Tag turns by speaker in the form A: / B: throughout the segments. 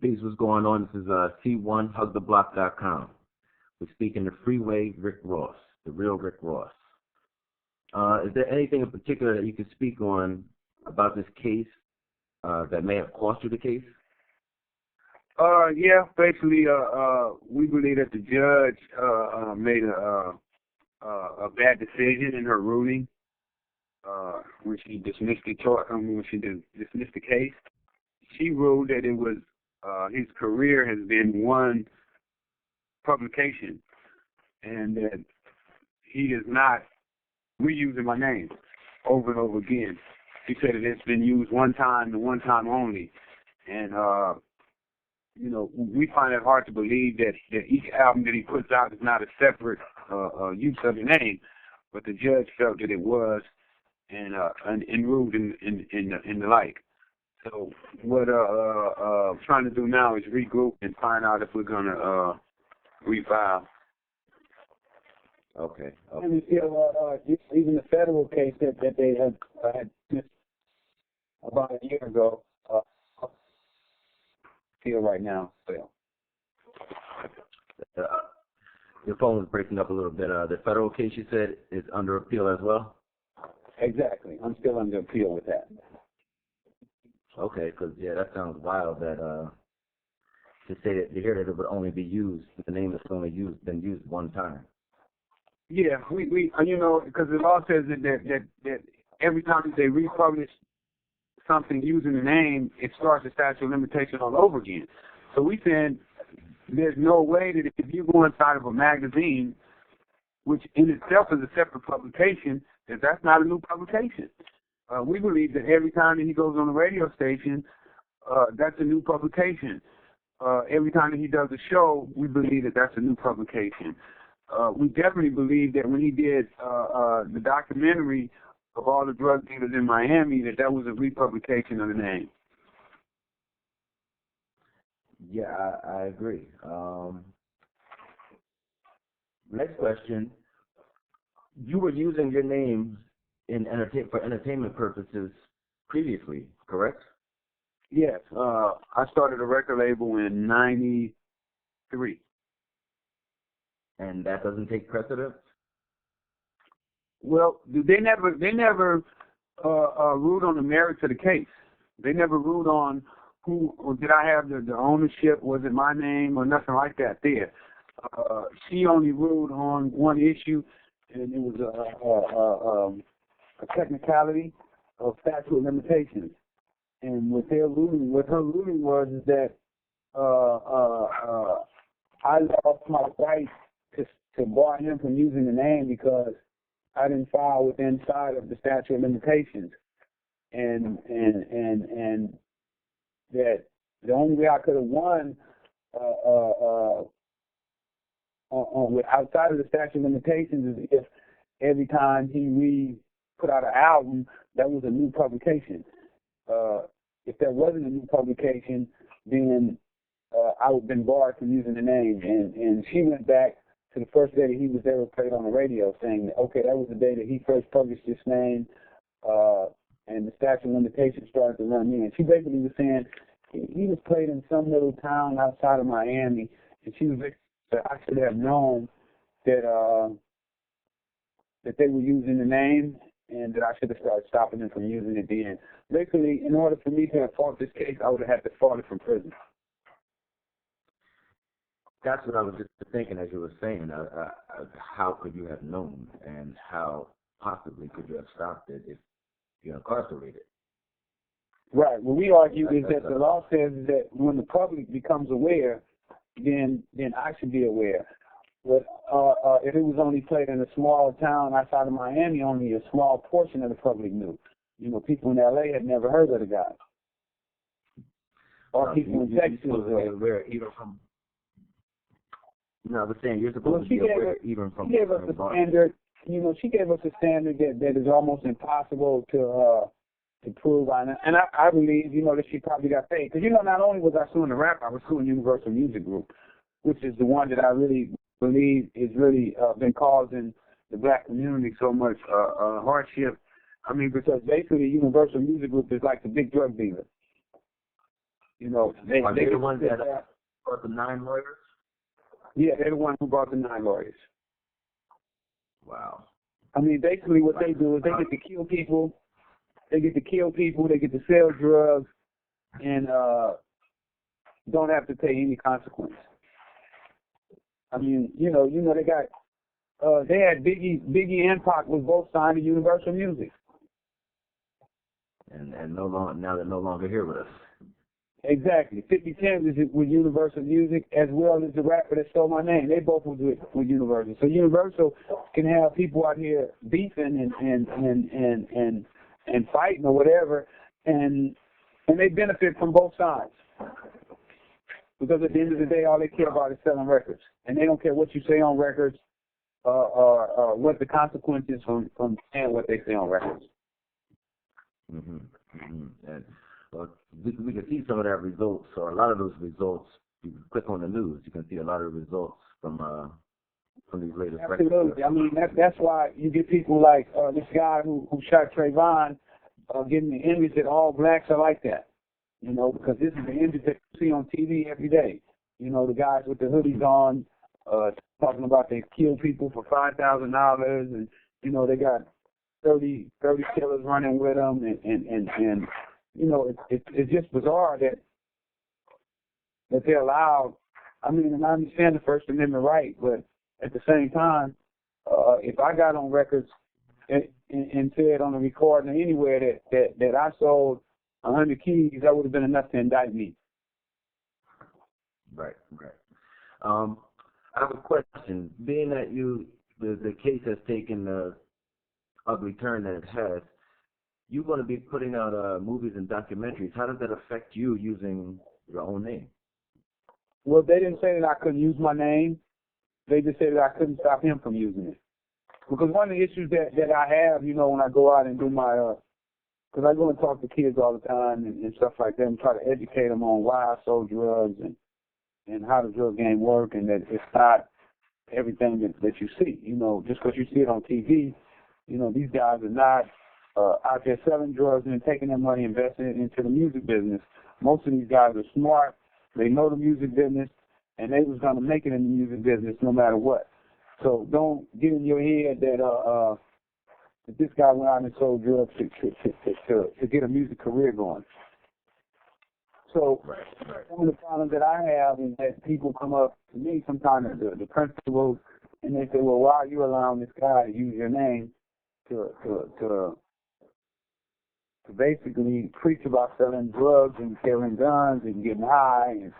A: Peace, what's going on? This is T1HugTheBlock.com. We're speaking to Freeway Rick Ross, the real Rick Ross. Is there anything in particular that you could speak on about this case that may have cost you the case?
B: Yeah, basically, we believe that the judge made a bad decision in her ruling when she dismissed the dismissed the case. She ruled that it was his career has been one publication, and that he is not reusing my name over and over again. She said that it's been used one time and one time only, and you know, we find it hard to believe that each album that he puts out is not a separate use of the name, but the judge felt that it was, and ruled in the like. So what I'm trying to do now is regroup and find out if we're gonna refile.
A: Okay.
C: And you feel even the federal case that they had about a year ago. Feel right now. Well,
A: your phone was breaking up a little bit. The federal case you said is under appeal as well?
C: exactly. I'm still under appeal with that.
A: Okay, because that sounds wild. That to say that to hear that it would only be used, the name is only been used one time.
B: Yeah, we you know, because the law says that every time they republish something using the name, it starts the statute of limitations all over again. So we said there's no way that if you go inside of a magazine, which in itself is a separate publication, that's not a new publication. We believe that every time that he goes on the radio station, that's a new publication. Every time that he does a show, we believe that that's a new publication. We definitely believe that when he did the documentary of all the drug dealers in Miami, that was a republication of the name.
A: Yeah, I agree. Next question. You were using your name for entertainment purposes previously, correct?
B: Yes. I started a record label in '93.
A: And that doesn't take precedence?
B: Well, they never ruled on the merits of the case. They never ruled on who, or did I have the ownership, was it my name, or nothing like that there. She only ruled on one issue, and it was a technicality of statute of limitations. And what her ruling was is that I lost my right to bar him from using the name because I didn't file within inside of the statute of limitations, and that the only way I could have won outside of the statute of limitations is if every time he put out an album that was a new publication. If there wasn't a new publication, then I would have been barred from using the name. And she went back to the first day that he was ever played on the radio, saying, okay, that was the day that he first published his name, and the statute of limitations started to run in. She basically was saying he was played in some little town outside of Miami, and she was that I should have known that that they were using the name, and that I should have started stopping them from using it then. Basically, in order for me to have fought this case, I would have had to fought it from prison.
A: That's what I was just thinking as you were saying. How could you have known, and how possibly could you have stopped it if you're incarcerated?
B: Right. What we argue is that the law says that when the public becomes aware, then I should be aware. But if it was only played in a small town outside of Miami, only a small portion of the public knew. You know, people in L.A. had never heard of the guy. Or people in Texas
A: were aware even from. No, I was saying you're supposed to be aware even from.
B: She gave us a standard. You know, she gave us a standard that is almost impossible to prove. And I believe, you know, that she probably got paid. Because, you know, not only was I suing the rapper, I was suing Universal Music Group, which is the one that I really believe is really been causing the black community so much hardship. I mean, because basically Universal Music Group is like the big drug dealer.
C: You know,
A: Are they the ones that brought the 9 lawyers?
C: Yeah, they're the ones who brought the 9 lawyers.
A: Wow.
C: I mean, basically what they do is they get to kill people. They get to sell drugs, and don't have to pay any consequence. I mean, they got, they had Biggie and Pac was both signed to Universal Music.
A: And no longer, now they're no longer here with us.
C: Exactly. 50 Cent is with Universal Music, as well as the rapper that stole my name. They both was with Universal. So Universal can have people out here beefing and fighting or whatever, and they benefit from both sides. Because at the end of the day, all they care about is selling records, and they don't care what you say on records, or what the consequences from saying what they say on records.
A: And we can see some of that results, or a lot of those results. You can click on the news, you can see a lot of results from these latest records.
C: Absolutely. I mean, that's why you get people like this guy who shot Trayvon, getting the image that all blacks are like that. Because this is the image that you see on TV every day. The guys with the hoodies on, talking about they kill people for $5,000, and they got 30 killers running with them, and it's just bizarre that they're allowed. I mean, and I understand the First Amendment right, but at the same time, if I got on records and said on a recording or anywhere that I sold 100 keys, that would have been enough to indict me.
A: Right. I have a question. Being that the case has taken the ugly turn that it has, you're going to be putting out movies and documentaries. How does that affect you using your own name?
C: Well, they didn't say that I couldn't use my name. They just said that I couldn't stop him from using it. Because one of the issues that I have, when I go out and do my, because I go and talk to kids all the time and stuff like that, and try to educate them on why I sold drugs and how the drug game work, and that it's not everything that you see. Just because you see it on TV, these guys are not out there selling drugs and taking their money, investing it into the music business. Most of these guys are smart. They know the music business, and they was going to make it in the music business no matter what. So don't get in your head that this guy went out and sold drugs to get a music career going. So some of the problems that I have is that people come up to me sometimes, the principals, and they say, well, why are you allowing this guy to use your name to basically preach about selling drugs and carrying guns and getting high and,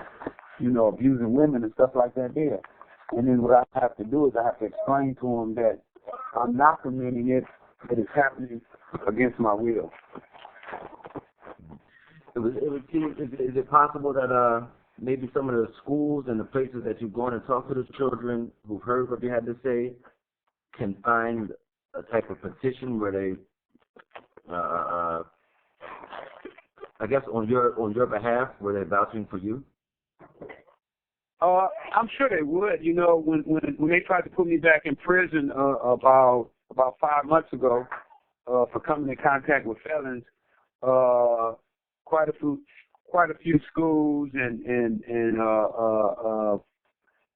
C: abusing women and stuff like that there. And then what I have to do is I have to explain to them that I'm not permitting it, that it's happening against my will.
A: It would seem, is it possible that maybe some of the schools and the places that you go in and talk to the children who've heard what you had to say can find a type of petition where they, I guess on your behalf, where they're vouching for you?
C: I'm sure they would. When they tried to put me back in prison about 5 months ago for coming in contact with felons, quite a few schools and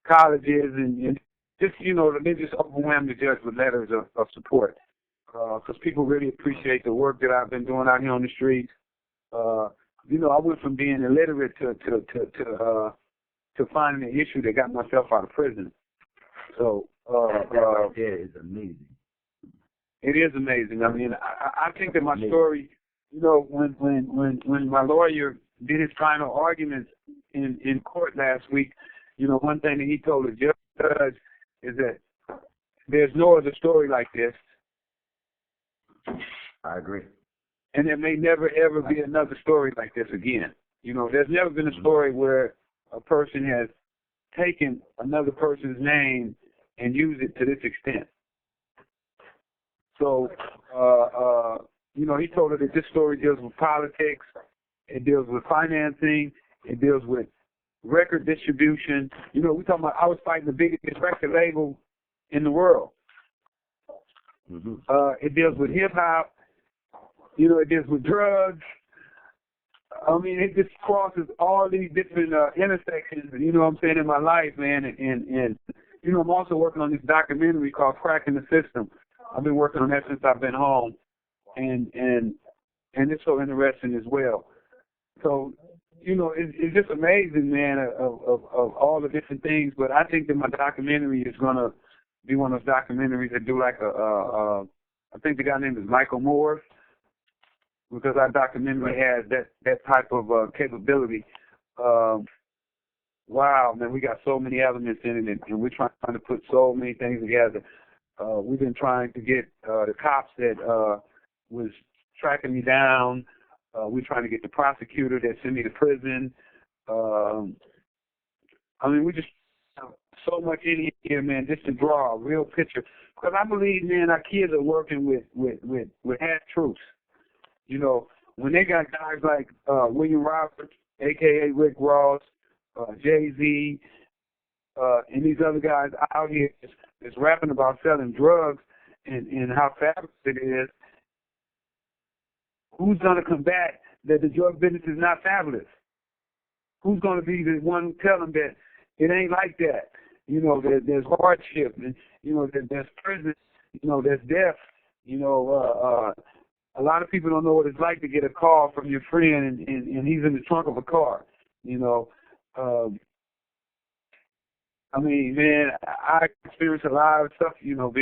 C: colleges and just they just overwhelmed the judge with letters of support because people really appreciate the work that I've been doing out here on the streets. I went from being illiterate to finding an issue that got myself out of prison. So
A: that is amazing.
C: It is amazing. I mean, I think that my story, when my lawyer did his final arguments in court last week, one thing that he told the judge is that there's no other story like this.
A: I agree.
C: And there may never, ever be another story like this again. There's never been a story where a person has taken another person's name and used it to this extent. So, he told her that this story deals with politics, it deals with financing, it deals with record distribution. We talking about I was fighting the biggest record label in the world. It deals with hip hop. It deals with drugs. I mean, it just crosses all these different intersections, you know what I'm saying, in my life, man. And you know, I'm also working on this documentary called Cracking the System. I've been working on that since I've been home. And it's so interesting as well. So, you know, it's just amazing, man, of all the different things. But I think that my documentary is going to be one of those documentaries that do like I think the guy named is Michael Moore, because our documentary has that type of capability. Wow, man, we got so many elements in it, and we're trying to put so many things together. We've been trying to get the cops that was tracking me down. We're trying to get the prosecutor that sent me to prison. I mean, we just have so much in here, man, just to draw a real picture. Because I believe, man, our kids are working with half truths. You know, when they got guys like William Roberts, a.k.a. Rick Ross, Jay-Z, and these other guys out here is rapping about selling drugs and how fabulous it is, who's going to combat that the drug business is not fabulous? Who's going to be the one who tell them that it ain't like that? You know, there's hardship, and, you know, there's prison, you know, there's death. You know, a lot of people don't know what it's like to get a call from your friend and he's in the trunk of a car, you know. I mean, man, I experienced a lot of stuff, you know,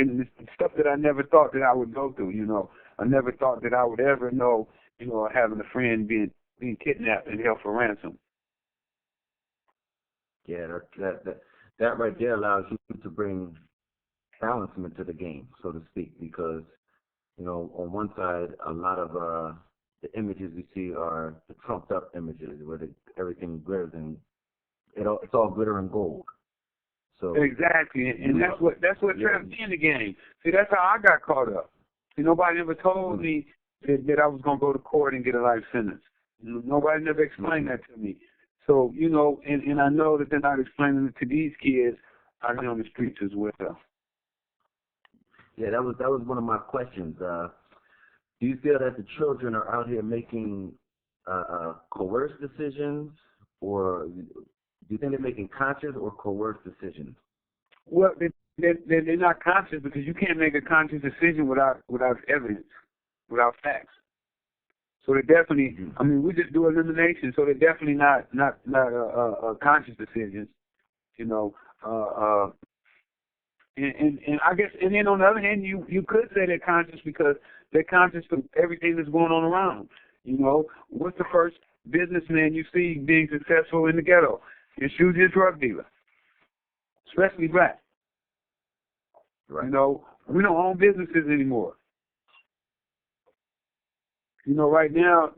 C: stuff that I never thought that I would go through, you know. I never thought that I would ever know, you know, having a friend being kidnapped and held for ransom.
A: Yeah, that right there allows you to bring balancement to the game, so to speak, because, you know, on one side, a lot of the images we see are the trumped up images where everything glitters and it's all glitter and gold. So
C: exactly, and that's what trapped me in the game. See, that's how I got caught up. See, nobody ever told me that I was going to go to court and get a life sentence. Nobody never explained that to me. So, you know, and I know that they're not explaining it to these kids out here on the streets as well.
A: Yeah, that was one of my questions. Do you feel that the children are out here making coerced decisions, or do you think they're making conscious or coerced decisions?
C: Well, they're not conscious, because you can't make a conscious decision without evidence, without facts. So they're definitely, I mean, we just do elimination, so they're definitely not conscious decisions, you know. And I guess, and then on the other hand, you could say they're conscious because they're conscious of everything that's going on around. You know, what's the first businessman you see being successful in the ghetto? It's usually a drug dealer, especially black. Right. You know, we don't own businesses anymore. You know, right now,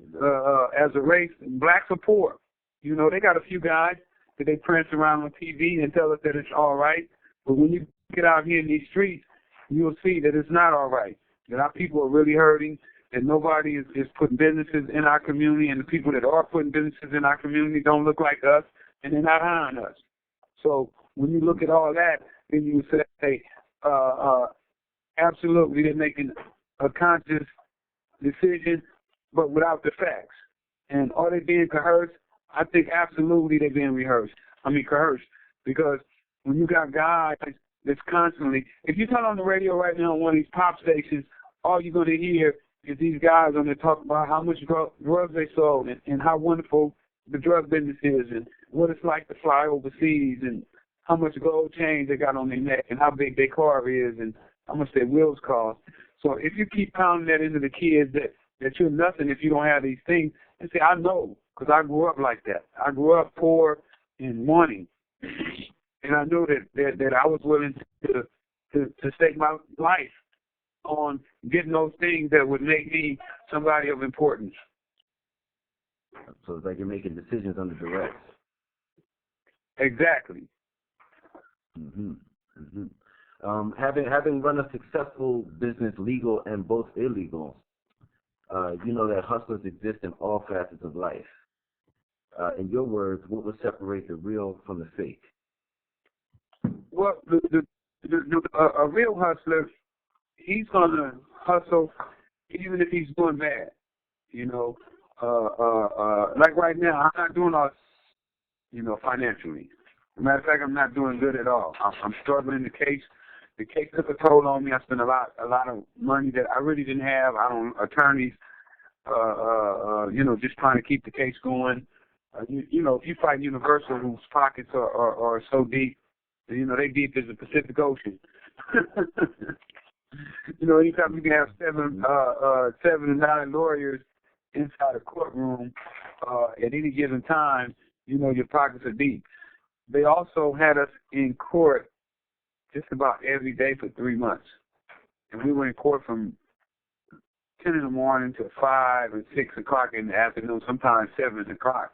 C: as a race, blacks are poor. You know, they got a few guys that they prance around on TV and tell us that it's all right. But when you get out here in these streets, you'll see that it's not all right. That our people are really hurting, that nobody is putting businesses in our community, and the people that are putting businesses in our community don't look like us, and they're not hiring us. So when you look at all that, then you say, hey, absolutely, they're making a conscious decision, but without the facts. And are they being coerced? I think absolutely they're being coerced, because when you got guys that's constantly, if you turn on the radio right now on one of these pop stations, all you're going to hear is these guys on there talking about how much drugs they sold and how wonderful the drug business is and what it's like to fly overseas and how much gold chains they got on their neck and how big their car is and how much their wheels cost. So if you keep pounding that into the kids that you're nothing if you don't have these things, and say, I know, because I grew up like that. I grew up poor and wanting. And I knew that I was willing to stake my life on getting those things that would make me somebody of importance.
A: So it's like you're making decisions under duress.
C: Exactly.
A: Mm-hmm. Mm-hmm. Having run a successful business, legal and both illegal, you know that hustlers exist in all facets of life. In your words, what would separate the real from the fake?
C: Well, a real hustler, he's going to hustle even if he's doing bad. You know,
B: like right now, I'm not doing all, financially. As a matter of fact, I'm not doing good at all. I'm struggling. The case took a toll on me. I spent a lot of money that I really didn't have. I don't attorneys, just trying to keep the case going. If you fight Universal, whose pockets are so deep, they deep as the Pacific Ocean. Anytime you can have seven to nine lawyers inside a courtroom at any given time, your pockets are deep. They also had us in court just about every day for 3 months. And we were in court from 10 in the morning to 5 and 6 o'clock in the afternoon, sometimes 7 o'clock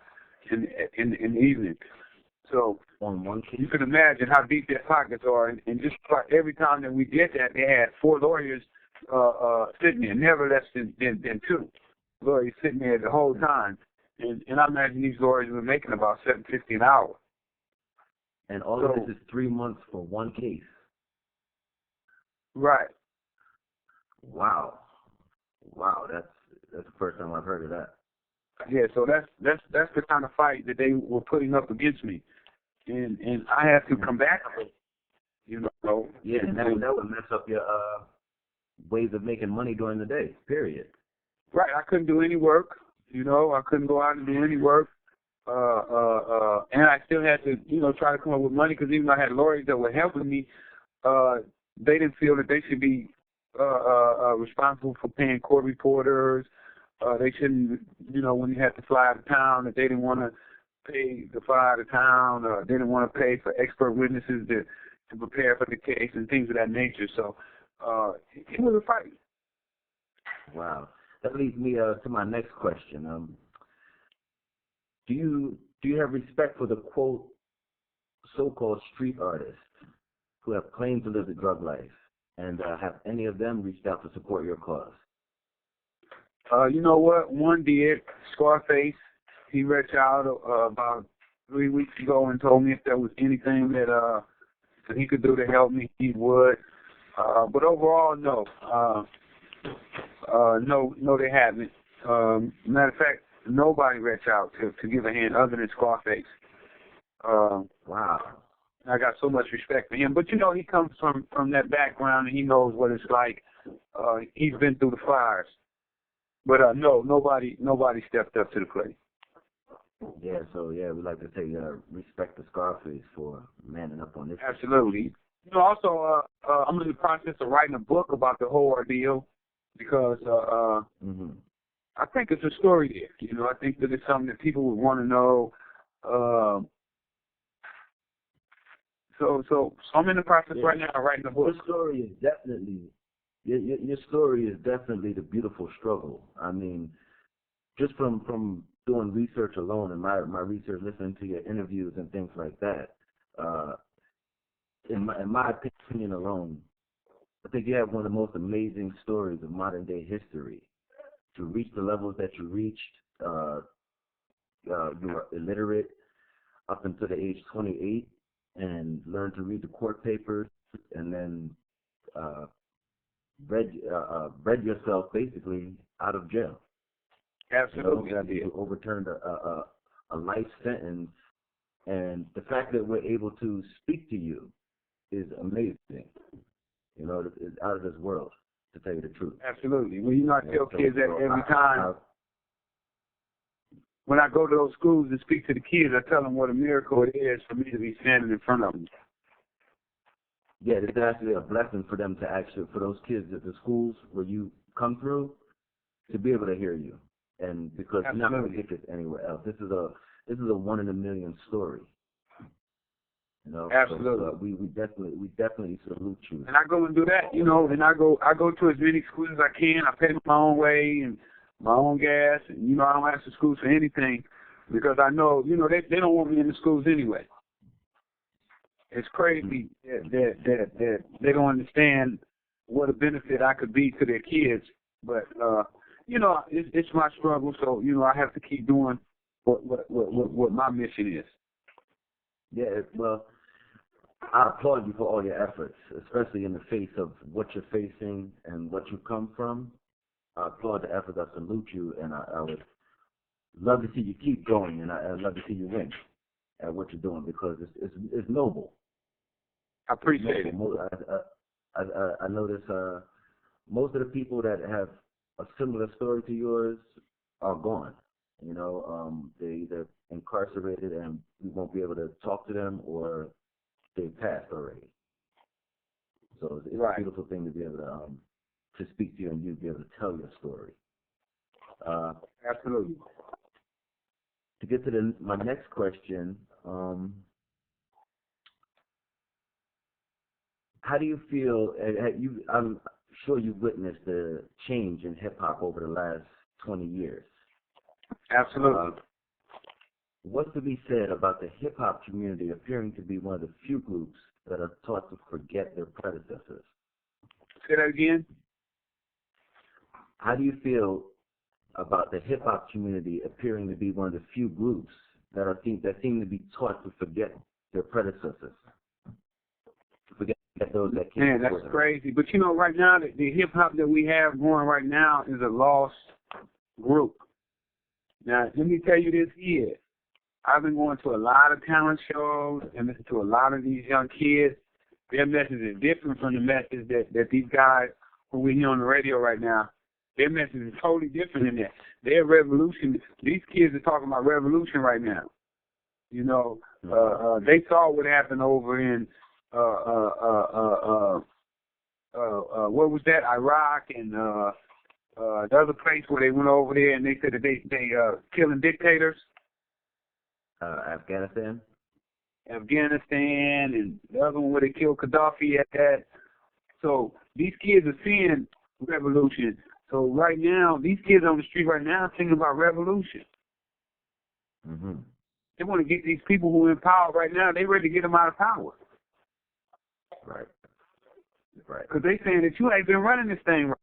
B: in the evening. So you can imagine how deep their pockets are. And just about every time that we did that, they had 4 lawyers sitting there, never less than 2 lawyers sitting there the whole time. And I imagine these lawyers were making about $7.50 an hour.
A: And all of this is 3 months for one case.
B: Right.
A: Wow, that's the first time I've heard of that.
B: Yeah, so that's the kind of fight that they were putting up against me, and I had to combat it.
A: Yeah, and that would mess up your ways of making money during the day. Period.
B: Right. I couldn't do any work. I couldn't go out and do any work. And I still had to, try to come up with money because even though I had lawyers that were helping me, they didn't feel that they should be responsible for paying court reporters. They shouldn't, when you had to fly out of town, that they didn't want to pay to fly out of town. They didn't want to pay for expert witnesses to prepare for the case and things of that nature. So it was a fight.
A: Wow. That leads me to my next question. Do you have respect for the quote so-called street artists who have claimed to live the drug life, and have any of them reached out to support your cause?
B: You know what? One did. Scarface. He reached out about 3 weeks ago and told me if there was anything that he could do to help me, he would. But overall, no. No, they haven't. Matter of fact, nobody reached out to give a hand other than Scarface.
A: Wow.
B: I got so much respect for him. But, he comes from that background, and he knows what it's like. He's been through the fires. But, no, nobody stepped up to the plate.
A: Yeah, so, we like to say respect to Scarface for manning up on this.
B: Absolutely. Also, I'm in the process of writing a book about the whole ordeal because I think it's a story there. I think that it's something that people would want to know. So I'm in the process right now of writing a book.
A: Your story is definitely your story is definitely the beautiful struggle. I mean, just from doing research alone and my research, listening to your interviews and things like that, in my opinion alone, I think you have one of the most amazing stories of modern day history. To reach the levels that you reached, you were illiterate up until the age 28 and learned to read the court papers, and then read yourself basically out of jail.
B: Absolutely.
A: You overturned a life sentence, and the fact that we're able to speak to you is amazing. It's out of this world, to tell you the truth.
B: Absolutely. Well, I tell kids that every time. When I go to those schools and speak to the kids, I tell them what a miracle it is for me to be standing in front of them.
A: Yeah, it's actually a blessing for them for those kids at the schools where you come through, to be able to hear you. And because you're not going to get this anywhere else. This is a 1 in a million story.
B: Absolutely.
A: So, we definitely salute you.
B: And I go and do that, and I go to as many schools as I can. I pay my own way and my own gas, and I don't ask the schools for anything because I know, they don't want me in the schools anyway. It's crazy that they don't understand what a benefit I could be to their kids. But it's my struggle, so I have to keep doing what my mission is.
A: Yeah, well, I applaud you for all your efforts, especially in the face of what you're facing and what you come from. I applaud the efforts. I salute you, and I would love to see you keep going, and I love to see you win at what you're doing because it's noble.
C: I appreciate it.
A: I notice most of the people that have a similar story to yours are gone. You know, they're incarcerated, and we won't be able to talk to them, or they passed already. So it's a beautiful thing to be able to speak to you and you be able to tell your story.
C: Absolutely.
A: To get to my next question, how do you feel? I'm sure you've witnessed the change in hip hop over the last 20 years.
C: Absolutely.
A: What's to be said about the hip hop community appearing to be one of the few groups that are taught to forget their predecessors?
C: Say that again.
A: How do you feel about the hip hop community appearing to be one of the few groups that seem to be taught to forget their predecessors? Forget those that came.
C: Man, that's crazy. But you know, right now the hip hop that we have going right now is a lost group. Now, let me tell you this here. I've been going to a lot of talent shows and listening to a lot of these young kids. Their message is different from the message that these guys who we hear on the radio right now. Their message is totally different than that. Their revolution, these kids are talking about revolution right now. You know, they saw what happened over in, what was that, Iraq and the other place where they went over there and they said that they killing dictators.
A: Afghanistan,
C: and the other one where they killed Gaddafi at that. So these kids are seeing revolution. So right now, these kids on the street right now are thinking about revolution.
A: Mm-hmm.
C: They want to get these people who are in power right now, they ready to get them out of power.
A: Right.
C: Because they saying that you ain't been running this thing right.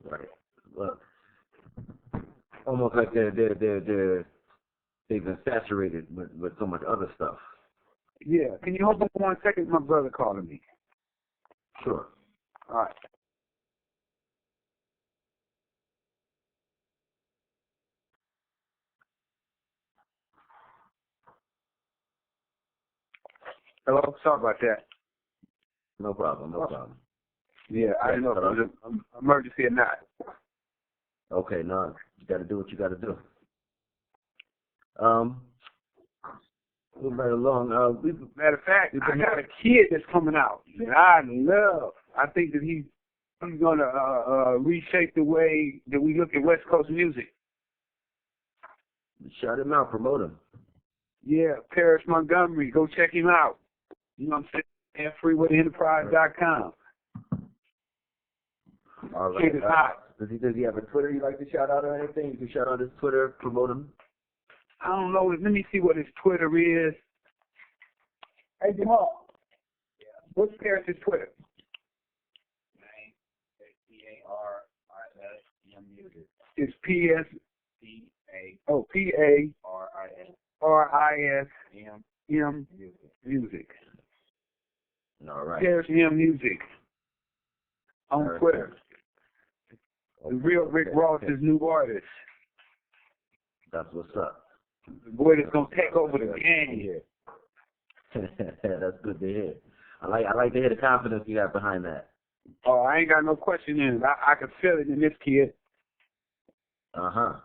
A: Right. Well, almost like they've been saturated with so much other stuff.
C: Yeah. Can you hold on 1 second? My brother calling me.
A: Sure.
C: All right. Hello? Sorry about that.
A: No problem.
C: Yeah, I didn't know if it was an emergency or not.
A: Okay, no, you got to do what you got to do. Moving right along.
C: Matter of fact, I got a kid that's coming out that I love. I think that he's going to reshape the way that we look at West Coast music.
A: Shout him out, promote him.
C: Yeah, Paris Montgomery. Go check him out. You know what I'm saying? At freewayenterprise.com.
A: All right.
C: Kid is hot.
A: Does he have a Twitter you'd like to shout out or anything? You can shout out his Twitter, promote him.
C: I don't know. Let me see what his Twitter is. Hey, Jamal. Yeah. What's Paris' Twitter?
D: Name P-A-R-I-S-M music.
C: It's P-S. P-A-R-I-S-M music.
A: All right.
C: Paris M music on Twitter. The real Rick Ross is new artist.
A: That's what's up.
C: The boy that's gonna take over the game here.
A: That's good to hear. I like to hear the confidence you got behind that.
C: Oh, I ain't got no question in it. I can feel it in this kid. I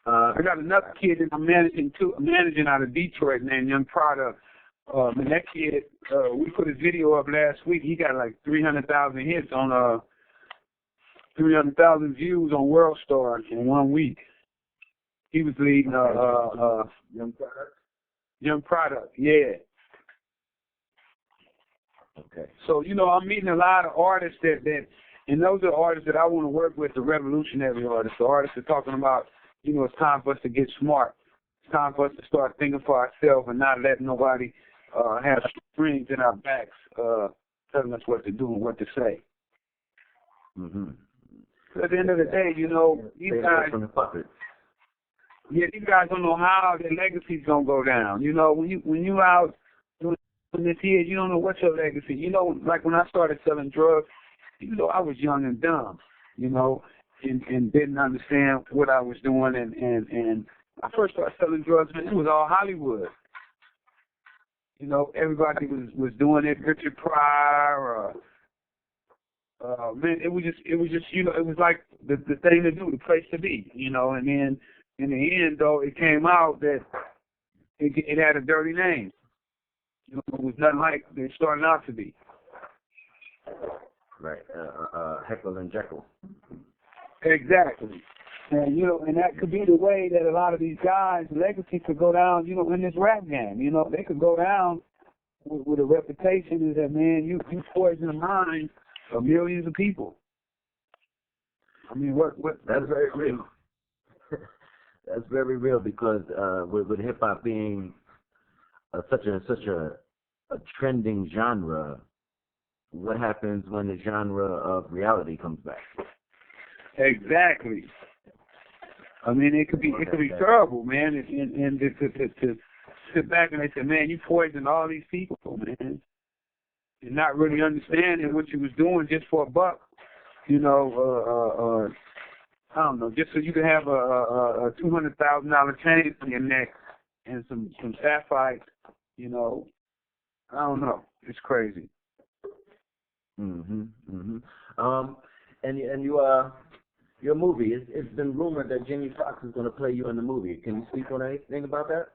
C: got another kid that I'm managing out of Detroit named Young Product. And that kid, we put his video up last week. He got like 300,000 hits on 300,000 views on World Star in 1 week. He was leading
A: Young Product.
C: Young Product, yeah.
A: Okay.
C: So you know, I'm meeting a lot of artists and those are artists that I want to work with. The revolutionary artists, the artists are talking about. You know, it's time for us to get smart. It's time for us to start thinking for ourselves and not let nobody have strings in our backs telling us what to do and what to say.
A: Mm-hmm.
C: At the end of the day, you know, these guys don't know how their legacy's gonna go down. You know, when you out doing this here, you don't know what's your legacy. You know, like when I started selling drugs, you know, I was young and dumb. You know, and didn't understand what I was doing. And I first started selling drugs, man, it was all Hollywood. You know, everybody was doing it. Richard Pryor, man, it was just, you know, it was like the thing to do, the place to be, you know. And then in the end, though, it came out that it had a dirty name. You know, it was nothing like it started out to be.
A: Right. Heckle and Jekyll.
C: Exactly. And, you know, and that could be the way that a lot of these guys' legacy could go down, you know, in this rap game. You know, they could go down with a reputation is that, man, you poison the minds of millions of people. I mean, what?
A: That's very real. That's very real because with hip hop being such a trending genre, what happens when the genre of reality comes back?
C: Exactly. I mean, it could be terrible, man. And to sit back and they say, man, you poisoned all these people, man, and not really understanding what you was doing just for a buck. You know, I don't know, just so you could have a $200,000 chain on your neck and some sapphires. You know, I don't know. It's crazy.
A: And your movie, it's been rumored that Jamie Foxx is going to play you in the movie. Can you speak on anything about that?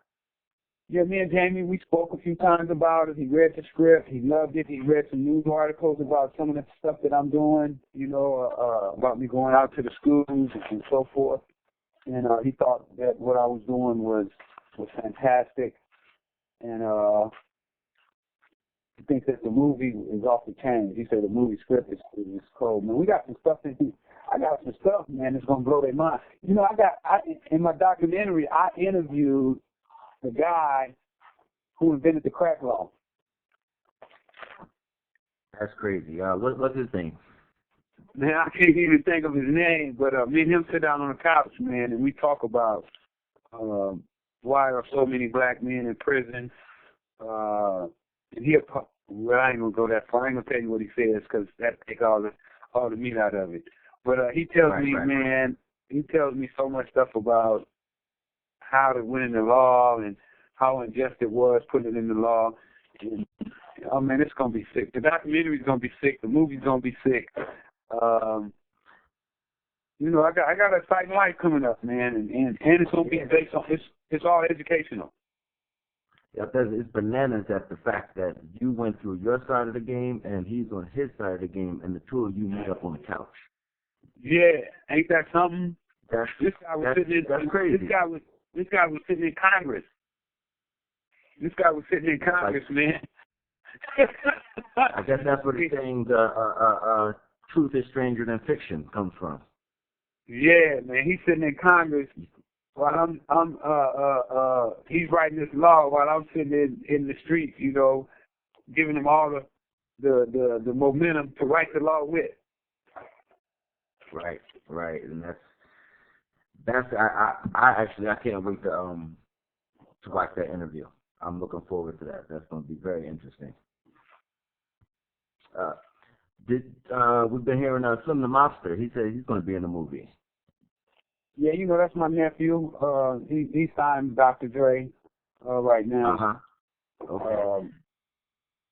C: Yeah, me and Jamie, we spoke a few times about it. He read the script. He loved it. He read some news articles about some of the stuff that I'm doing, you know, about me going out to the schools and so forth. And he thought that what I was doing was fantastic. And he thinks that the movie is off the chain. He said the movie script is cold. Man, we got some stuff I got some stuff, man, that's going to blow their mind. You know, in my documentary, I interviewed the guy who invented the crack law.
A: That's crazy. What's his name?
C: Man, I can't even think of his name, but me and him sit down on the couch, man, and we talk about why are so many black men in prison. And well, I ain't going to go that far. I ain't going to tell you what he says because that takes all the meat out of it. But he tells me, man, he tells me so much stuff about how to win the law and how unjust it was putting it in the law. And, oh, man, it's going to be sick. The documentary's going to be sick. The movie's going to be sick. You know, I got an exciting life coming up, man, and it's going to be based on, it's all educational.
A: Yeah, it's bananas at the fact that you went through your side of the game and he's on his side of the game, and the two of you meet up on the couch.
C: Yeah, ain't that something?
A: That's crazy.
C: This guy was sitting in Congress. This guy was sitting in Congress, man.
A: I guess that's what he's saying. Truth is stranger than fiction comes from.
C: Yeah, man, he's sitting in Congress while he's writing this law while I'm sitting in the streets, you know, giving him all the momentum to write the law with.
A: Right, and I can't wait to watch that interview. I'm looking forward to that. That's going to be very interesting. We've been hearing Slim the Mobster. He said he's going to be in the movie.
C: Yeah, you know, that's my nephew. He signed Dr. Dre right now.
A: Okay.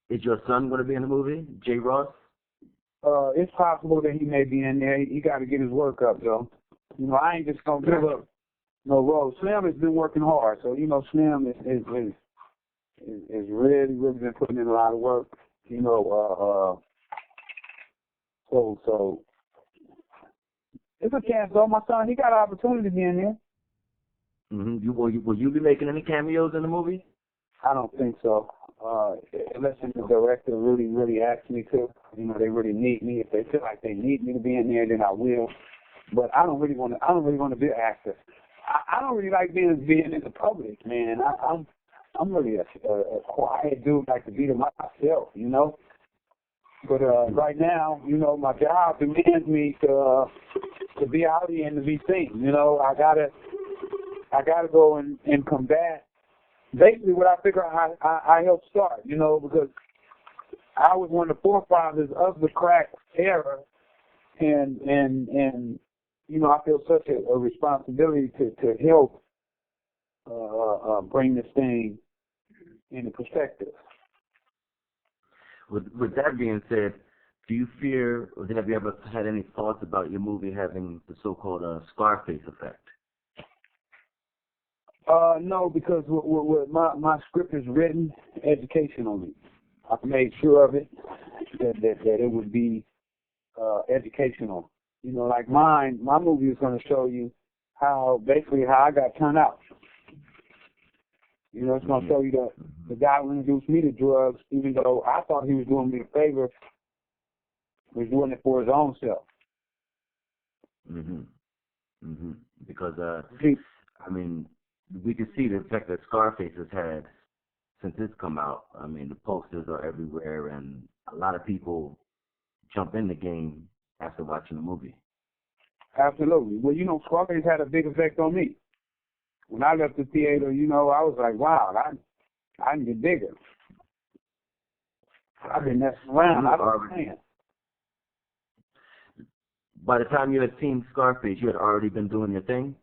A: Is your son going to be in the movie, J. Ross?
C: It's possible that he may be in there. He got to get his work up, though. You know, I ain't just going to give up no role. Slim has been working hard, so, you know, Slim is really been putting in a lot of work, you know, so it's a chance, though. My son, he got an opportunity to be in there.
A: Mm-hmm. Will you be making any cameos in the movie?
C: I don't think so. Unless the director really asks me to. You know, they really need me. If they feel like they need me to be in there, then I will. But I don't really want to be an actor. I don't really like being in the public, man. I'm really a quiet dude, like to be to myself, you know. But right now, you know, my job demands me to be out here and to be seen. You know, I gotta go and combat. Basically, what I figure I helped start, you know, because I was one of the forefathers of the crack era, and you know, I feel such a responsibility to help bring this thing into perspective.
A: With that being said, do you fear, or have you ever had any thoughts about your movie having the so-called Scarface effect?
C: No, because my script is written educationally. I've made sure of it, that it would be educational. You know, like my movie is going to show you basically how I got turned out. You know, it's going to show you the guy who introduced me to drugs, even though I thought he was doing me a favor, was doing it for his own self.
A: Because, I mean, we can see the effect that Scarface has had since it's come out. I mean, the posters are everywhere, and a lot of people jump in the game after watching the movie.
C: Absolutely. Well, you know, Scarface had a big effect on me. When I left the theater, you know, I was like, wow, I can get bigger. I've been messing around. I don't understand.
A: By the time you had seen Scarface, you had already been doing your thing?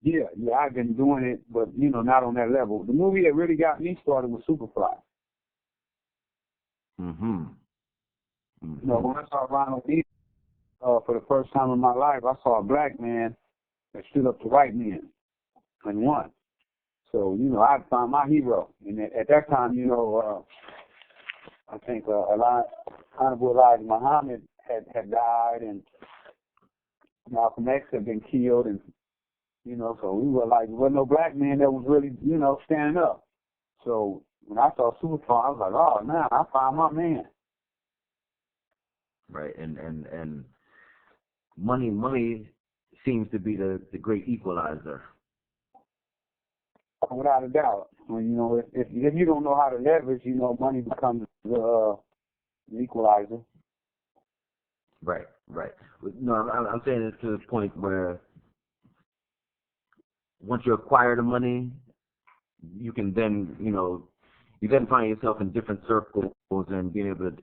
C: Yeah, I've been doing it, but, you know, not on that level. The movie that really got me started was Superfly. You know, when I saw Ronald Reagan for the first time in my life, I saw a black man that stood up to white men and won. So, you know, I found my hero. And at that time, you know, I think Honorable Elijah Muhammad had died, and Malcolm X had been killed, and, you know, so we were like, there wasn't no black man that was really, you know, standing up. So when I saw Superfly, I was like, oh, man, I found my man.
A: Right, and money seems to be the great equalizer.
C: Without a doubt. Well, you know, if you don't know how to leverage, you know, money becomes the equalizer.
A: Right. No, I'm saying it to the point where once you acquire the money, you can then, you know, you then find yourself in different circles and being able to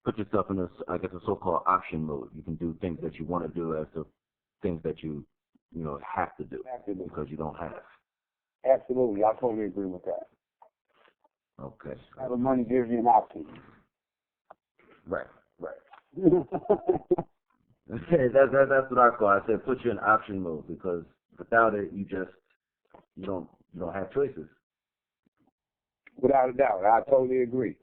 A: put yourself in a so-called option mode. You can do things that you want to do as the things that you have to do because you don't have.
C: Absolutely, I totally agree with that.
A: Okay.
C: Having money gives you an option.
A: Right. That's what I call it. I said put you in option mode because without it, you don't have choices.
C: Without a doubt, I totally agree.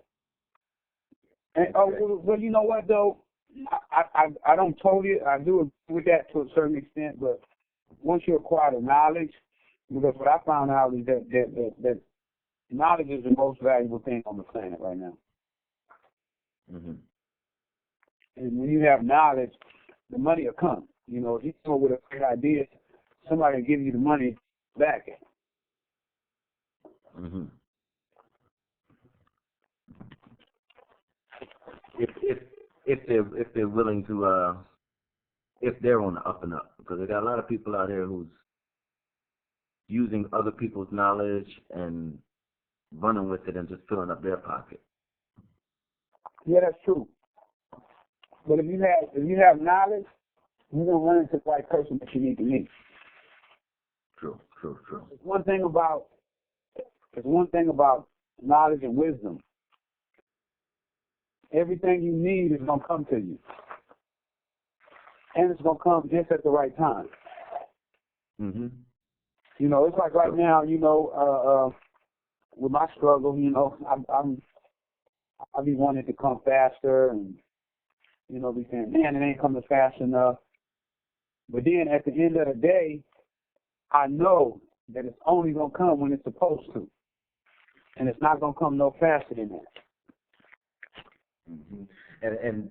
C: And well, you know what though, I don't totally, I do agree with that to a certain extent, but once you acquire the knowledge, because what I found out is that knowledge is the most valuable thing on the planet right now.
A: Mm-hmm.
C: And when you have knowledge, the money will come. You know, if you come up with a great idea, somebody will give you the money back.
A: Mm-hmm. If they're willing to if they're on the up and up, because they got a lot of people out here who's using other people's knowledge and running with it and just filling up their pocket.
C: Yeah, that's true. But if you have knowledge, you're gonna run into the right person that you need to meet.
A: True.
C: There's one thing about knowledge and wisdom. Everything you need is gonna come to you, and it's gonna come just at the right time.
A: Mm-hmm.
C: You know, it's like right now. You know, with my struggle, you know, I be wanting to come faster, and you know, be saying, man, it ain't coming fast enough. But then at the end of the day, I know that it's only gonna come when it's supposed to, and it's not gonna come no faster than that.
A: Mm-hmm. And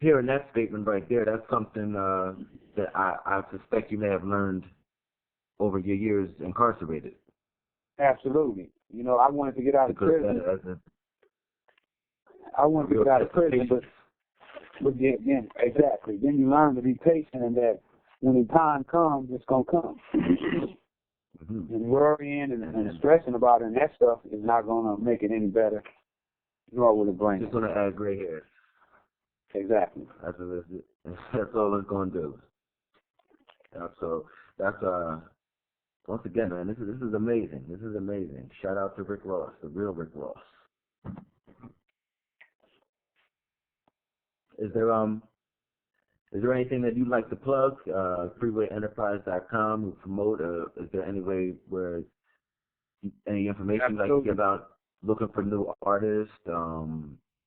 A: hearing that statement right there, that's something that I suspect you may have learned over your years incarcerated.
C: Absolutely. You know, I wanted to get out of prison. I wanted to get out of prison, but then exactly. Then you learn to be patient, and that when the time comes, it's gonna come. Mm-hmm. And worrying and stressing about it, and that stuff is not gonna make it any better. Nor will it bring.
A: It's gonna add gray hair.
C: Exactly.
A: That's all it's gonna do. So that's once again, man, this is amazing. This is amazing. Shout out to Rick Ross, the real Rick Ross. Is there anything that you'd like to plug? FreewayEnterprise.com. We promote. Is there any way where any information you'd like to give out? Looking for new artists,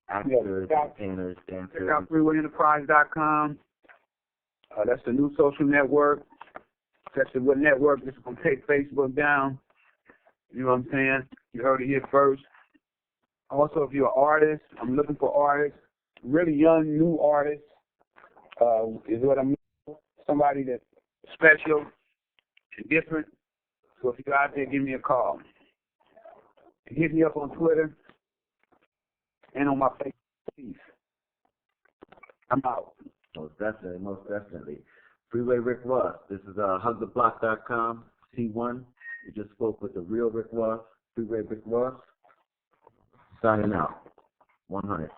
A: actors, entertainers, dancers.
C: Check out FreewayEnterprise.com. That's the new social network. That's what network is going to take Facebook down. You know what I'm saying? You heard it here first. Also, if you're an artist, I'm looking for artists, really young, new artists, is what I mean. Somebody that's special and different. So if you're out there, give me a call. And hit me up on Twitter and on my Facebook. Peace. I'm out.
A: Most definitely, most definitely. Freeway Rick Ross. This is hugtheblock.com, C1. We just spoke with the real Rick Ross, Freeway Rick Ross. Signing out. 100.